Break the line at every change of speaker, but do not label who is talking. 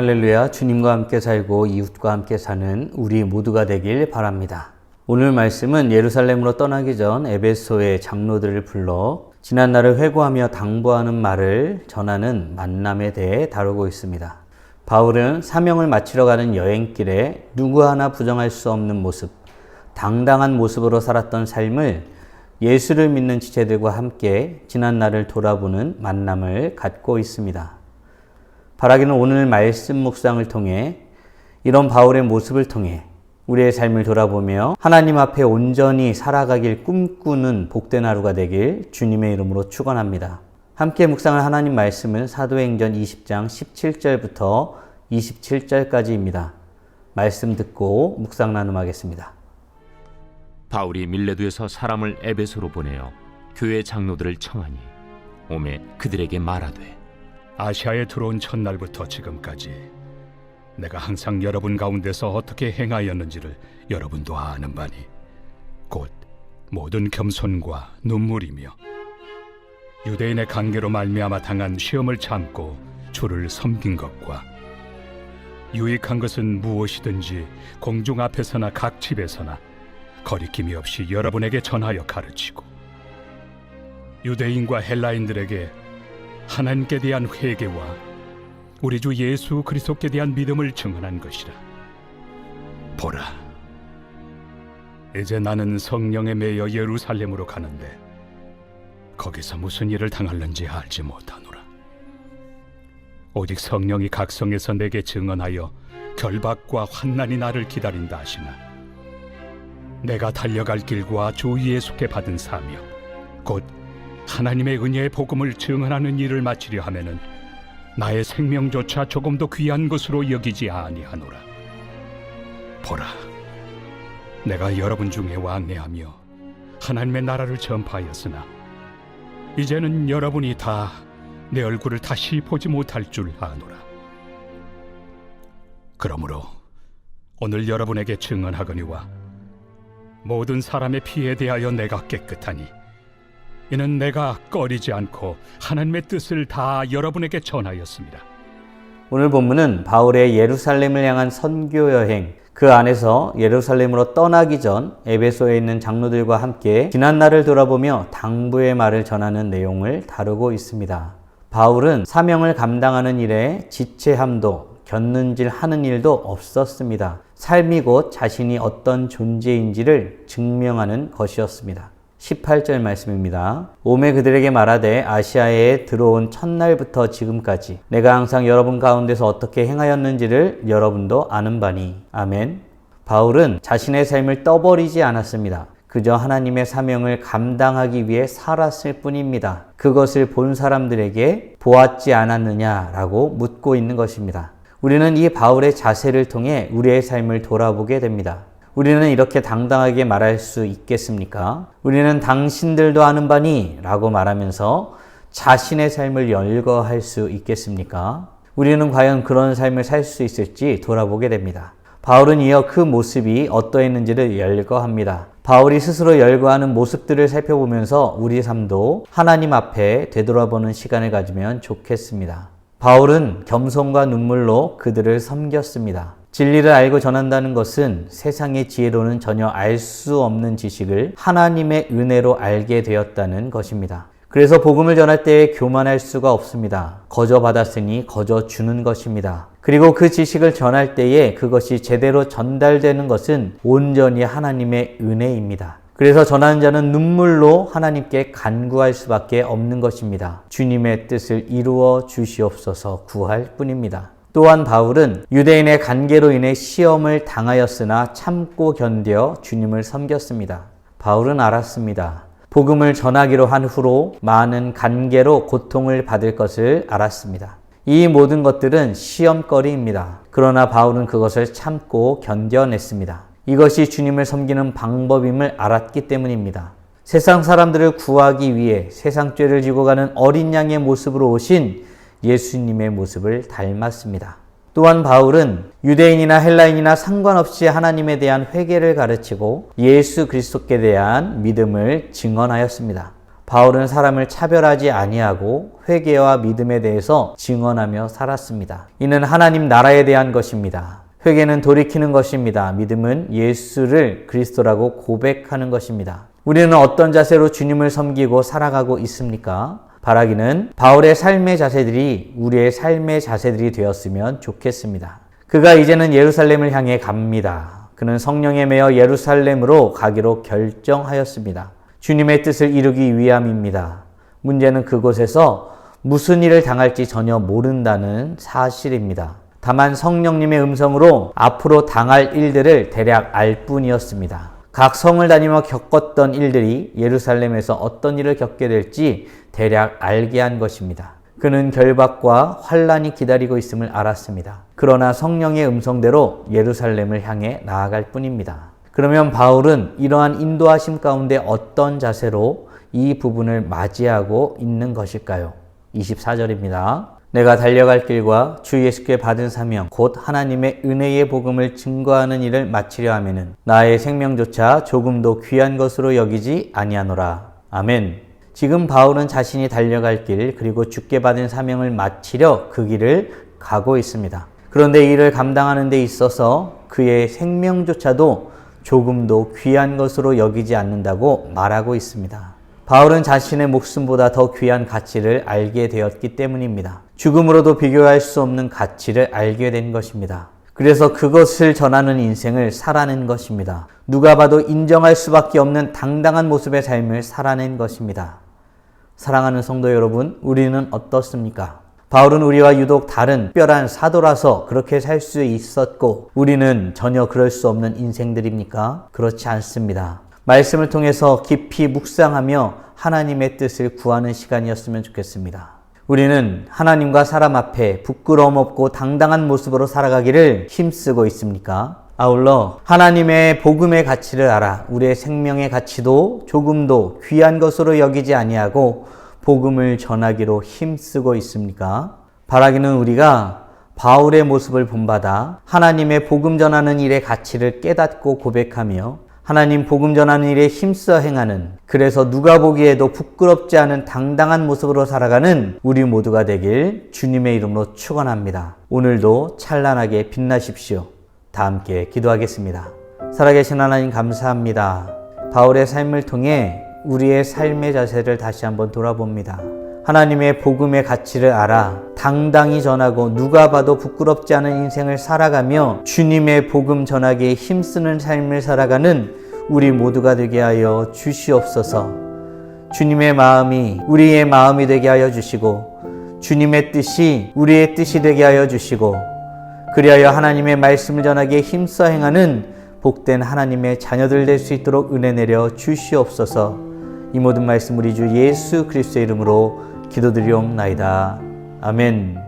할렐루야, 주님과 함께 살고 이웃과 함께 사는 우리 모두가 되길 바랍니다. 오늘 말씀은 예루살렘으로 떠나기 전 에베소의 장로들을 불러 지난날을 회고하며 당부하는 말을 전하는 만남에 대해 다루고 있습니다. 바울은 사명을 마치러 가는 여행길에 누구 하나 부정할 수 없는 모습, 당당한 모습으로 살았던 삶을 예수를 믿는 지체들과 함께 지난날을 돌아보는 만남을 갖고 있습니다. 바라기는 오늘 말씀 묵상을 통해 이런 바울의 모습을 통해 우리의 삶을 돌아보며 하나님 앞에 온전히 살아가길 꿈꾸는 복된 하루가 되길 주님의 이름으로 축원합니다. 함께 묵상할 하나님 말씀은 사도행전 20장 17절부터 27절까지입니다. 말씀 듣고 묵상 나눔하겠습니다.
바울이 밀레도에서 사람을 에베소로 보내어 교회 장로들을 청하니 오매 그들에게 말하되
아시아에 들어온 첫날부터 지금까지 내가 항상 여러분 가운데서 어떻게 행하였는지를 여러분도 아는 바니 곧 모든 겸손과 눈물이며 유대인의 관계로 말미암아 당한 시험을 참고 주를 섬긴 것과 유익한 것은 무엇이든지 공중 앞에서나 각 집에서나 거리낌이 없이 여러분에게 전하여 가르치고 유대인과 헬라인들에게 하나님께 대한 회개와 우리 주 예수 그리스도께 대한 믿음을 증언한 것이라. 보라, 이제 나는 성령에 매여 예루살렘으로 가는데 거기서 무슨 일을 당할는지 알지 못하노라. 오직 성령이 각 성에서 내게 증언하여 결박과 환난이 나를 기다린다 하시나 내가 달려갈 길과 주 예수께 받은 사명 곧 하나님의 은혜의 복음을 증언하는 일을 마치려 하면은 나의 생명조차 조금도 귀한 것으로 여기지 아니하노라. 보라, 내가 여러분 중에 왕래하며 하나님의 나라를 전파하였으나 이제는 여러분이 다 내 얼굴을 다시 보지 못할 줄 아노라. 그러므로 오늘 여러분에게 증언하거니와 모든 사람의 피에 대하여 내가 깨끗하니 이는 내가 꺼리지 않고 하나님의 뜻을 다 여러분에게 전하였습니다.
오늘 본문은 바울의 예루살렘을 향한 선교 여행, 그 안에서 예루살렘으로 떠나기 전 에베소에 있는 장로들과 함께 지난날을 돌아보며 당부의 말을 전하는 내용을 다루고 있습니다. 바울은 사명을 감당하는 일에 지체함도 견눈질 하는 일도 없었습니다. 삶이 곧 자신이 어떤 존재인지를 증명하는 것이었습니다. 18절 말씀입니다. 오매 그들에게 말하되 아시아에 들어온 첫날부터 지금까지 내가 항상 여러분 가운데서 어떻게 행하였는지를 여러분도 아는 바니. 아멘. 바울은 자신의 삶을 떠버리지 않았습니다. 그저 하나님의 사명을 감당하기 위해 살았을 뿐입니다. 그것을 본 사람들에게 보았지 않았느냐라고 묻고 있는 것입니다. 우리는 이 바울의 자세를 통해 우리의 삶을 돌아보게 됩니다. 우리는 이렇게 당당하게 말할 수 있겠습니까? 우리는 당신들도 아는 바니 라고 말하면서 자신의 삶을 열거할 수 있겠습니까? 우리는 과연 그런 삶을 살 수 있을지 돌아보게 됩니다. 바울은 이어 그 모습이 어떠했는지를 열거합니다. 바울이 스스로 열거하는 모습들을 살펴보면서 우리 삶도 하나님 앞에 되돌아보는 시간을 가지면 좋겠습니다. 바울은 겸손과 눈물로 그들을 섬겼습니다. 진리를 알고 전한다는 것은 세상의 지혜로는 전혀 알 수 없는 지식을 하나님의 은혜로 알게 되었다는 것입니다. 그래서 복음을 전할 때에 교만할 수가 없습니다. 거저 받았으니 거저 주는 것입니다. 그리고 그 지식을 전할 때에 그것이 제대로 전달되는 것은 온전히 하나님의 은혜입니다. 그래서 전하는 자는 눈물로 하나님께 간구할 수밖에 없는 것입니다. 주님의 뜻을 이루어 주시옵소서 구할 뿐입니다. 또한 바울은 유대인의 관계로 인해 시험을 당하였으나 참고 견뎌 주님을 섬겼습니다. 바울은 알았습니다. 복음을 전하기로 한 후로 많은 관계로 고통을 받을 것을 알았습니다. 이 모든 것들은 시험거리입니다. 그러나 바울은 그것을 참고 견뎌냈습니다. 이것이 주님을 섬기는 방법임을 알았기 때문입니다. 세상 사람들을 구하기 위해 세상 죄를 지고 가는 어린 양의 모습으로 오신 예수님의 모습을 닮았습니다. 또한 바울은 유대인이나 헬라인이나 상관없이 하나님에 대한 회개를 가르치고 예수 그리스도께 대한 믿음을 증언하였습니다. 바울은 사람을 차별하지 아니하고 회개와 믿음에 대해서 증언하며 살았습니다. 이는 하나님 나라에 대한 것입니다. 회개는 돌이키는 것입니다. 믿음은 예수를 그리스도라고 고백하는 것입니다. 우리는 어떤 자세로 주님을 섬기고 살아가고 있습니까? 바라기는 바울의 삶의 자세들이 우리의 삶의 자세들이 되었으면 좋겠습니다. 그가 이제는 예루살렘을 향해 갑니다. 그는 성령에 매여 예루살렘으로 가기로 결정하였습니다. 주님의 뜻을 이루기 위함입니다. 문제는 그곳에서 무슨 일을 당할지 전혀 모른다는 사실입니다. 다만 성령님의 음성으로 앞으로 당할 일들을 대략 알 뿐이었습니다. 각 성을 다니며 겪었던 일들이 예루살렘에서 어떤 일을 겪게 될지 대략 알게 한 것입니다. 그는 결박과 환란이 기다리고 있음을 알았습니다. 그러나 성령의 음성대로 예루살렘을 향해 나아갈 뿐입니다. 그러면 바울은 이러한 인도하심 가운데 어떤 자세로 이 부분을 맞이하고 있는 것일까요? 24절입니다. 내가 달려갈 길과 주 예수께 받은 사명 곧 하나님의 은혜의 복음을 증거하는 일을 마치려 하면은 나의 생명조차 조금도 귀한 것으로 여기지 아니하노라. 아멘. 지금 바울은 자신이 달려갈 길 그리고 주께 받은 사명을 마치려 그 길을 가고 있습니다. 그런데 이 일을 감당하는 데 있어서 그의 생명조차도 조금도 귀한 것으로 여기지 않는다고 말하고 있습니다. 바울은 자신의 목숨보다 더 귀한 가치를 알게 되었기 때문입니다. 죽음으로도 비교할 수 없는 가치를 알게 된 것입니다. 그래서 그것을 전하는 인생을 살아낸 것입니다. 누가 봐도 인정할 수밖에 없는 당당한 모습의 삶을 살아낸 것입니다. 사랑하는 성도 여러분, 우리는 어떻습니까? 바울은 우리와 유독 다른 특별한 사도라서 그렇게 살 수 있었고 우리는 전혀 그럴 수 없는 인생들입니까? 그렇지 않습니다. 말씀을 통해서 깊이 묵상하며 하나님의 뜻을 구하는 시간이었으면 좋겠습니다. 우리는 하나님과 사람 앞에 부끄러움 없고 당당한 모습으로 살아가기를 힘쓰고 있습니까? 아울러 하나님의 복음의 가치를 알아 우리의 생명의 가치도 조금도 귀한 것으로 여기지 아니하고 복음을 전하기로 힘쓰고 있습니까? 바라기는 우리가 바울의 모습을 본받아 하나님의 복음 전하는 일의 가치를 깨닫고 고백하며 하나님 복음 전하는 일에 힘써 행하는, 그래서 누가 보기에도 부끄럽지 않은 당당한 모습으로 살아가는 우리 모두가 되길 주님의 이름으로 축원합니다. 오늘도 찬란하게 빛나십시오. 다 함께 기도하겠습니다. 살아계신 하나님 감사합니다. 바울의 삶을 통해 우리의 삶의 자세를 다시 한번 돌아봅니다. 하나님의 복음의 가치를 알아 당당히 전하고 누가 봐도 부끄럽지 않은 인생을 살아가며 주님의 복음 전하기에 힘쓰는 삶을 살아가는 우리 모두가 되게 하여 주시옵소서. 주님의 마음이 우리의 마음이 되게 하여 주시고 주님의 뜻이 우리의 뜻이 되게 하여 주시고 그리하여 하나님의 말씀을 전하기에 힘써 행하는 복된 하나님의 자녀들 될 수 있도록 은혜 내려 주시옵소서. 이 모든 말씀 우리 주 예수 그리스도의 이름으로 기도드리옵나이다. 아멘.